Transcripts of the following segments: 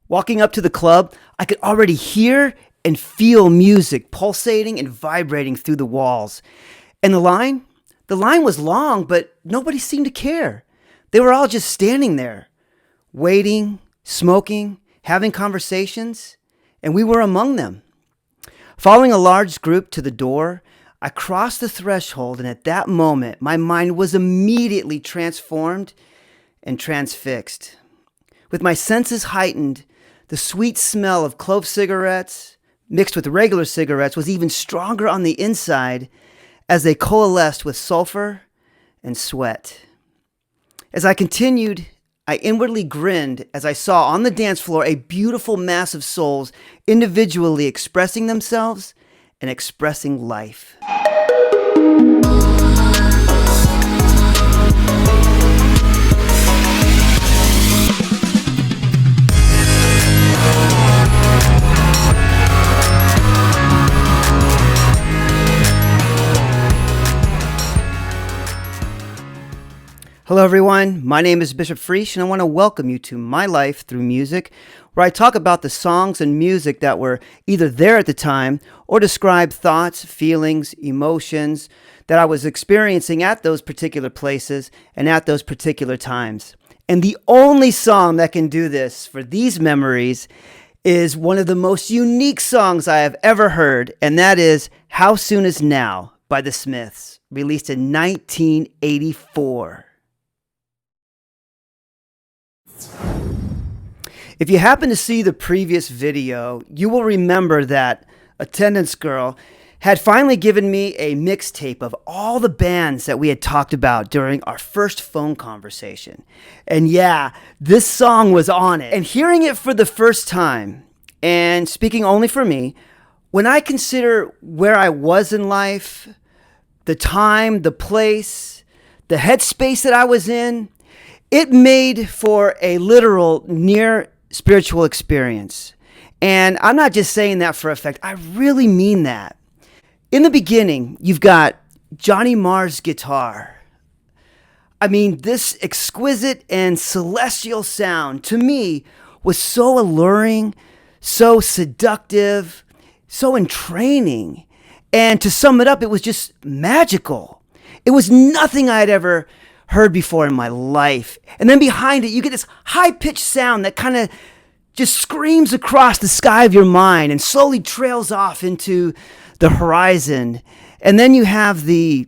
Walking up to the club, I could already hear and feel music pulsating and vibrating through the walls. And the line was long, but nobody seemed to care. They were all just standing there, waiting, smoking, having conversations, and we were among them. Following a large group to the door, I crossed the threshold, and at that moment, my mind was immediately transformed and transfixed. With my senses heightened, the sweet smell of clove cigarettes mixed with regular cigarettes was even stronger on the inside as they coalesced with sulfur and sweat. As I continued, I inwardly grinned as I saw on the dance floor a beautiful mass of souls individually expressing themselves and expressing life. Hello everyone, my name is Bishop Friesch and I want to welcome you to My Life Through Music, where I talk about the songs and music that were either there at the time or describe thoughts, feelings, emotions that I was experiencing at those particular places and at those particular times. And the only song that can do this for these memories is one of the most unique songs I have ever heard, and that is How Soon Is Now by The Smiths, released in 1984. If you happen to see the previous video, you will remember that Attendance Girl had finally given me a mixtape of all the bands that we had talked about during our first phone conversation. And yeah, this song was on it. And hearing it for the first time, and speaking only for me, when I consider where I was in life, the time, the place, the headspace that I was in, it made for a literal near spiritual experience. And I'm not just saying that for effect. I really mean that. In the beginning, you've got Johnny Marr's guitar. I mean, this exquisite and celestial sound, to me, was so alluring, so seductive, so entraining. And to sum it up, it was just magical. It was nothing I'd ever heard before in my life. And then behind it, you get this high-pitched sound that kind of just screams across the sky of your mind and slowly trails off into the horizon. And then you have the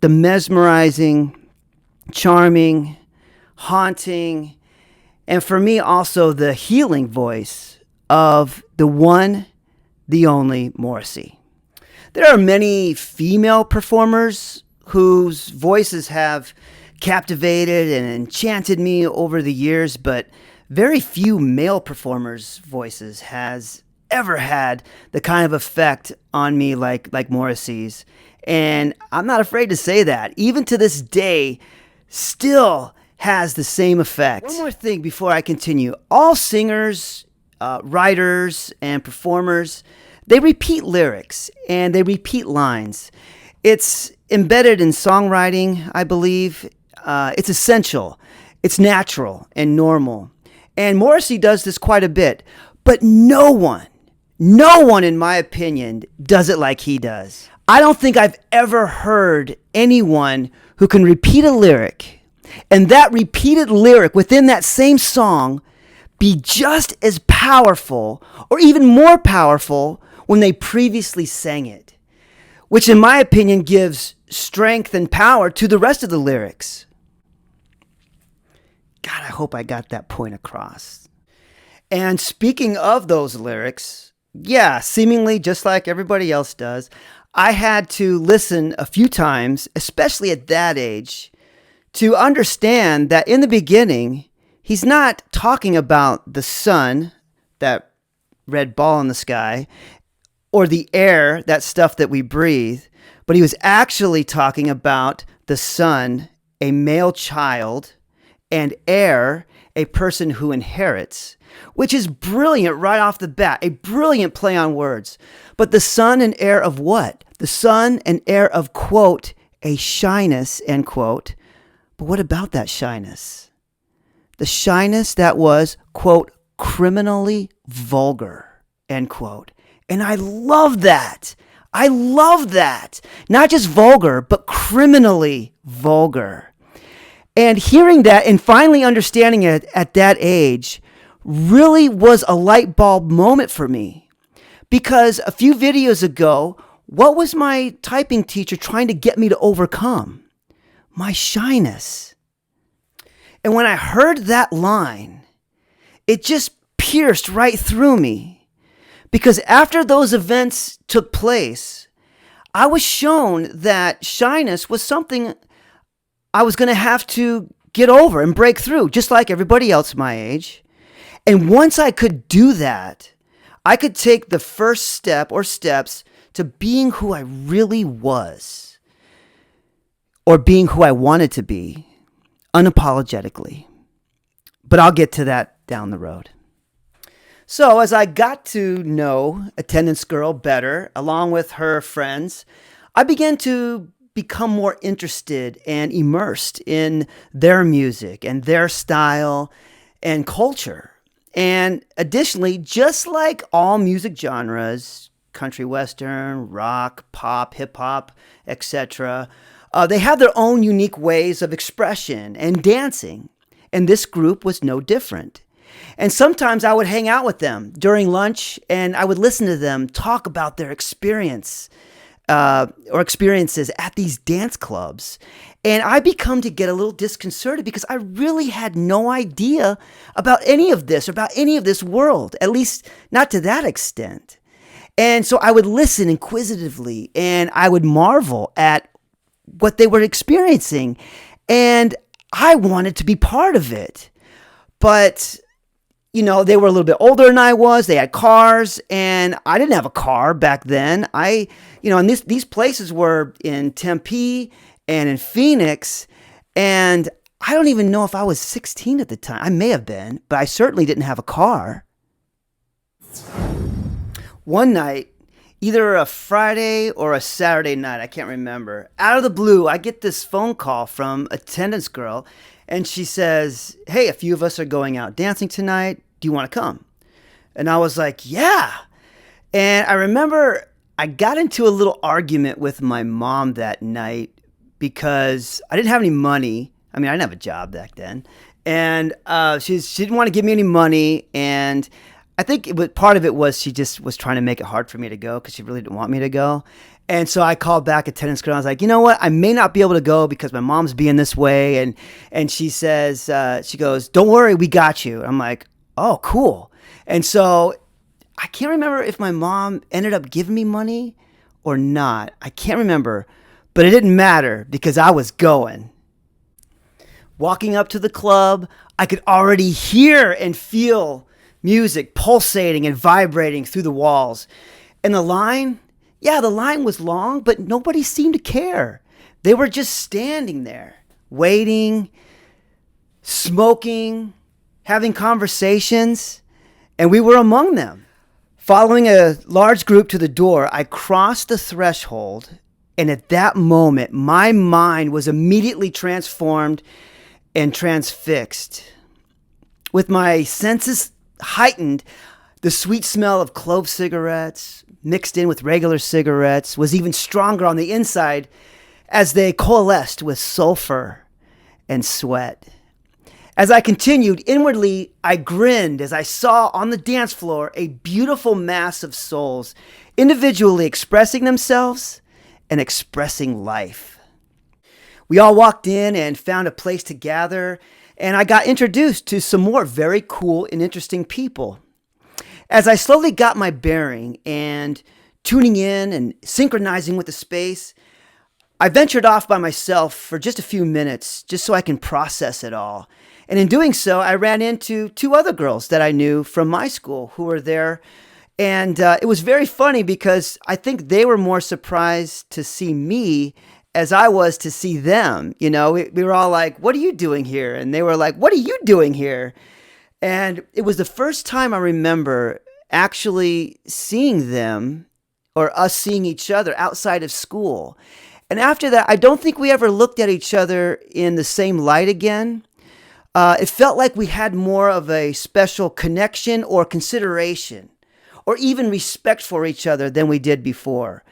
mesmerizing, charming, haunting, and for me also the healing voice of the one, the only Morrissey. There are many female performers whose voices have captivated and enchanted me over the years, but very few male performers' voices has ever had the kind of effect on me like Morrissey's. And I'm not afraid to say that, even to this day, still has the same effect. One more thing before I continue. All singers, writers, and performers, they repeat lyrics and they repeat lines. It's embedded in songwriting, I believe. It's essential. It's natural and normal. And Morrissey does this quite a bit. But no one in my opinion does it like he does. I don't think I've ever heard anyone who can repeat a lyric and that repeated lyric within that same song be just as powerful or even more powerful when they previously sang it, which in my opinion gives strength and power to the rest of the lyrics. God, I hope I got that point across. And speaking of those lyrics, yeah, seemingly just like everybody else does, I had to listen a few times, especially at that age, to understand that in the beginning, he's not talking about the sun, that red ball in the sky, or the air, that stuff that we breathe, but he was actually talking about the son, a male child, and heir, a person who inherits, which is brilliant right off the bat, a brilliant play on words. But the son and heir of what? The son and heir of, quote, a shyness, end quote. But what about that shyness? The shyness that was, quote, criminally vulgar, end quote. And I love that. I love that. Not just vulgar, but criminally vulgar. And hearing that and finally understanding it at that age really was a light bulb moment for me. Because a few videos ago, what was my typing teacher trying to get me to overcome? My shyness. And when I heard that line, it just pierced right through me. Because after those events took place, I was shown that shyness was something I was going to have to get over and break through, just like everybody else my age. And once I could do that, I could take the first step or steps to being who I really was, or being who I wanted to be, unapologetically. But I'll get to that down the road. So as I got to know Attendance Girl better, along with her friends, I began to become more interested and immersed in their music and their style and culture. And additionally, just like all music genres, country western, rock, pop, hip hop, etc., they have their own unique ways of expression and dancing. And this group was no different. And sometimes I would hang out with them during lunch and I would listen to them talk about their experiences at these dance clubs. And I become to get a little disconcerted because I really had no idea about any of this, world, at least not to that extent. And so I would listen inquisitively and I would marvel at what they were experiencing. And I wanted to be part of it. But, they were a little bit older than I was. They had cars and I didn't have a car back then. And these places were in Tempe and in Phoenix. And I don't even know if I was 16 at the time. I may have been, but I certainly didn't have a car. One night, either a Friday or a Saturday night, I can't remember, out of the blue, I get this phone call from Attendance Girl, and she says, "Hey, a few of us are going out dancing tonight. Do you want to come?" And I was like, "Yeah." And I remember I got into a little argument with my mom that night because I didn't have any money. I mean, I didn't have a job back then. And she didn't want to give me any money, and I think part of it was she just was trying to make it hard for me to go because she really didn't want me to go. And so I called back Attendance Girl. I was like, "You know what? I may not be able to go because my mom's being this way." And she says, she goes, "Don't worry, we got you." I'm like, "Oh, cool." And so I can't remember if my mom ended up giving me money or not. I can't remember, but it didn't matter because I was going. Walking up to the club, I could already hear and feel music pulsating and vibrating through the walls. And the line was long, but nobody seemed to care. They were just standing there, waiting, smoking, having conversations, and we were among them. Following a large group to the door, I crossed the threshold, and at that moment, my mind was immediately transformed and transfixed. With my senses heightened, the sweet smell of clove cigarettes mixed in with regular cigarettes was even stronger on the inside as they coalesced with sulfur and sweat. As I continued, inwardly, I grinned as I saw on the dance floor a beautiful mass of souls individually expressing themselves and expressing life. We all walked in and found a place to gather, and I got introduced to some more very cool and interesting people. As I slowly got my bearing and tuning in and synchronizing with the space, I ventured off by myself for just a few minutes just so I can process it all. And in doing so, I ran into two other girls that I knew from my school who were there. And it was very funny because I think they were more surprised to see me as I was to see them. We were all like, "What are you doing here?" And they were like, "What are you doing here?" And it was the first time I remember actually seeing them, or us seeing each other outside of school. And after that, I don't think we ever looked at each other in the same light again. It felt like we had more of a special connection or consideration or even respect for each other than we did before,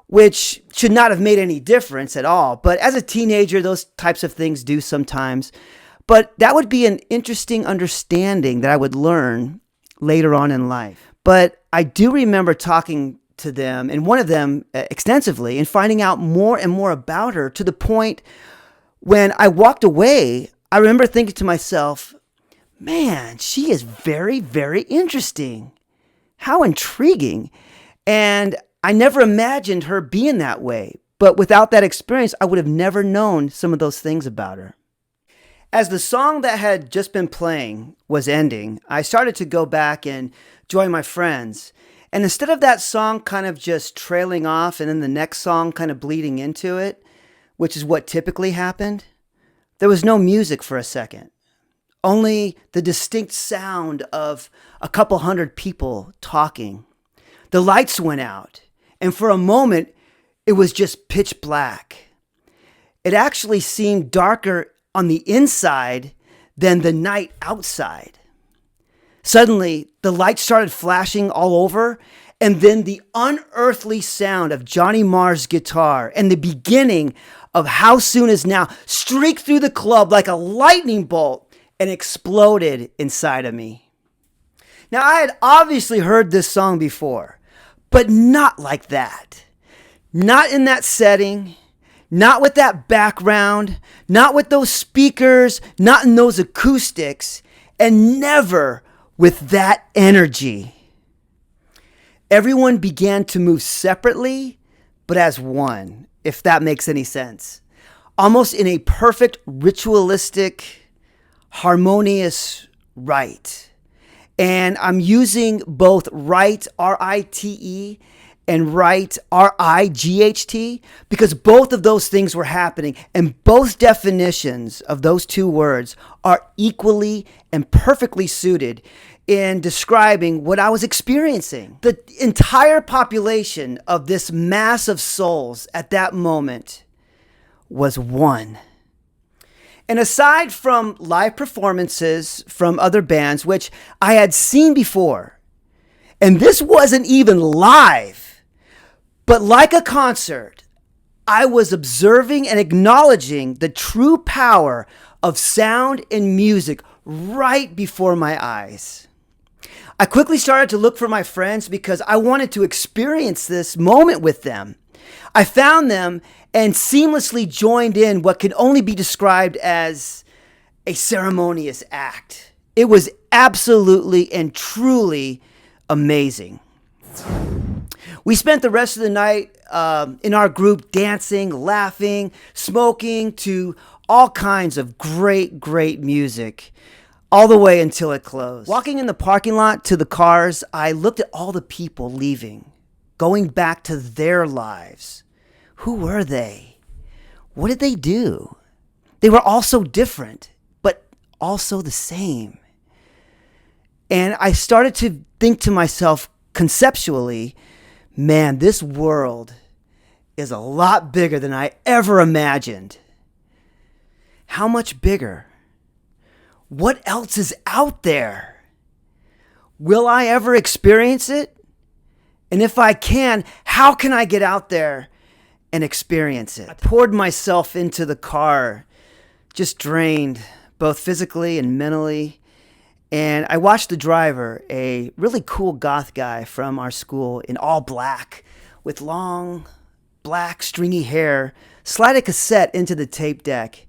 which should not have made any difference at all. But as a teenager, those types of things do sometimes. But that would be an interesting understanding that I would learn later on in life. But I do remember talking to them, and one of them extensively, and finding out more and more about her, to the point when I walked away, I remember thinking to myself, man, she is very, very interesting. How intriguing. And I never imagined her being that way. But without that experience, I would have never known some of those things about her. As the song that had just been playing was ending, I started to go back and join my friends. And instead of that song kind of just trailing off and then the next song kind of bleeding into it, which is what typically happened, there was no music for a second. Only the distinct sound of a couple hundred people talking. The lights went out, and for a moment, it was just pitch black. It actually seemed darker on the inside than the night outside. Suddenly, the lights started flashing all over, and then the unearthly sound of Johnny Marr's guitar and the beginning of How Soon Is Now streaked through the club like a lightning bolt and exploded inside of me. Now, I had obviously heard this song before, but not like that. Not in that setting, not with that background, not with those speakers, not in those acoustics, and never with that energy. Everyone began to move separately, but as one, if that makes any sense. Almost in a perfect, ritualistic, harmonious rite. And I'm using both rite, R-I-T-E, and right, R-I-G-H-T, because both of those things were happening, and both definitions of those two words are equally and perfectly suited in describing what I was experiencing. The entire population of this mass of souls at that moment was one. And aside from live performances from other bands, which I had seen before, and this wasn't even live, but like a concert, I was observing and acknowledging the true power of sound and music right before my eyes. I quickly started to look for my friends because I wanted to experience this moment with them. I found them and seamlessly joined in what can only be described as a ceremonious act. It was absolutely and truly amazing. We spent the rest of the night in our group dancing, laughing, smoking to all kinds of great, great music, all the way until it closed. Walking in the parking lot to the cars, I looked at all the people leaving, going back to their lives. Who were they? What did they do? They were all so different, but also the same. And I started to think to myself conceptually, man, this world is a lot bigger than I ever imagined. How much bigger? What else is out there? Will I ever experience it? And if I can, how can I get out there and experience it? I poured myself into the car, just drained, both physically and mentally. And I watched the driver, a really cool goth guy from our school in all black, with long, black, stringy hair, slide a cassette into the tape deck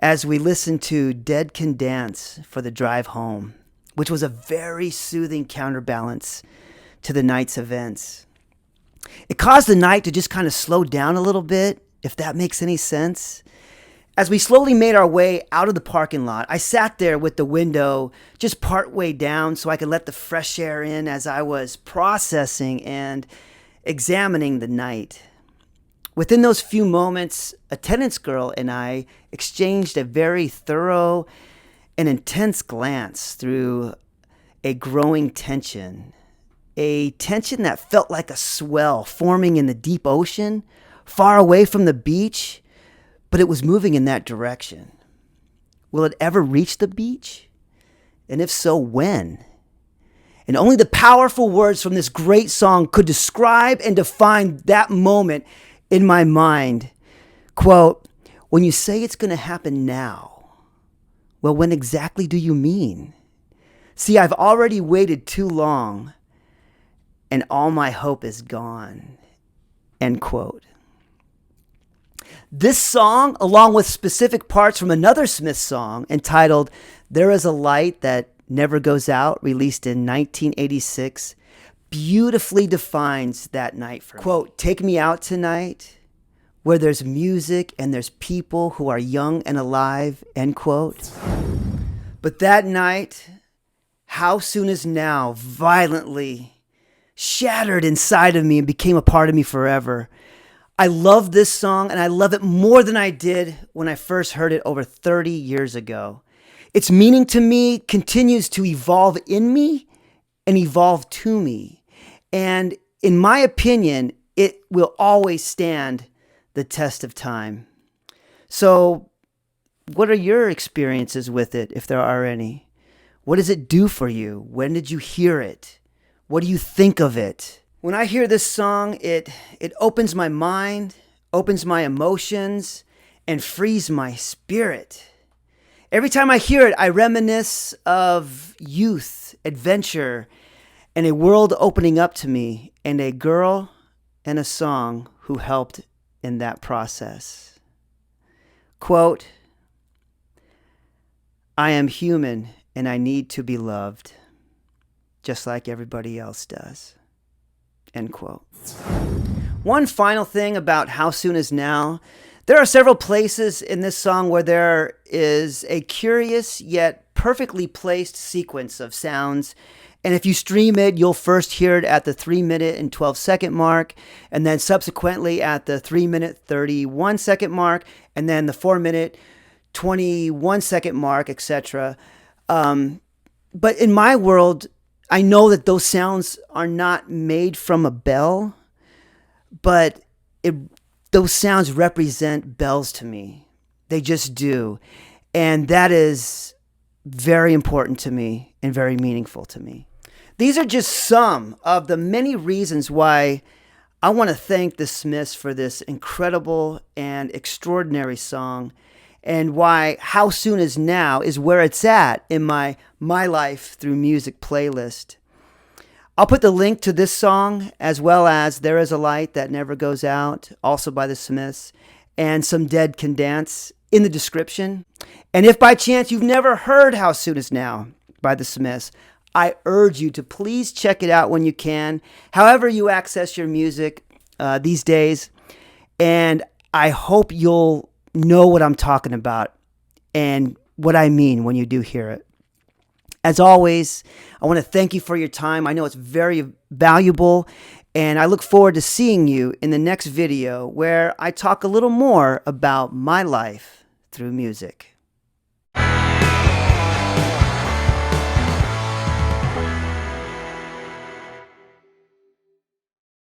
as we listened to Dead Can Dance for the drive home, which was a very soothing counterbalance to the night's events. It caused the night to just kind of slow down a little bit, if that makes any sense. As we slowly made our way out of the parking lot, I sat there with the window just part way down so I could let the fresh air in as I was processing and examining the night. Within those few moments, attendance girl and I exchanged a very thorough and intense glance through a growing tension. A tension that felt like a swell forming in the deep ocean, far away from the beach, but it was moving in that direction. Will it ever reach the beach? And if so, when? And only the powerful words from this great song could describe and define that moment in my mind. Quote, when you say it's going to happen now, well, when exactly do you mean? See, I've already waited too long, and all my hope is gone. End quote. This song, along with specific parts from another Smith song entitled There Is a Light That Never Goes Out, released in 1986, beautifully defines that night for me. Quote, take me out tonight where there's music and there's people who are young and alive, end quote. But that night, How Soon Is Now violently shattered inside of me and became a part of me forever. I love this song, and I love it more than I did when I first heard it over 30 years ago. Its meaning to me continues to evolve in me and evolve to me. And in my opinion, it will always stand the test of time. So, what are your experiences with it, if there are any? What does it do for you? When did you hear it? What do you think of it? When I hear this song, it opens my mind, opens my emotions, and frees my spirit. Every time I hear it, I reminisce of youth, adventure, and a world opening up to me, and a girl and a song who helped in that process. Quote, I am human and I need to be loved, just like everybody else does. End quote. One final thing about How Soon Is Now. There are several places in this song where there is a curious yet perfectly placed sequence of sounds. And if you stream it, you'll first hear it at the 3-minute and 12-second mark, and then subsequently at the 3-minute 31-second mark, and then the 4-minute 21-second mark, etc. But in my world, I know that those sounds are not made from a bell, but those sounds represent bells to me. They just do. And that is very important to me and very meaningful to me. These are just some of the many reasons why I want to thank the Smiths for this incredible and extraordinary song, and why How Soon Is Now is where it's at in my Life Through Music playlist. I'll put the link to this song, as well as There Is a Light That Never Goes Out, also by the Smiths, and Some Dead Can Dance in the description. And if by chance you've never heard How Soon Is Now by the Smiths, I urge you to please check it out when you can, however you access your music these days. And I hope you'll know what I'm talking about and what I mean when you do hear it. As always, I want to thank you for your time. I know it's very valuable, and I look forward to seeing you in the next video where I talk a little more about my life through music.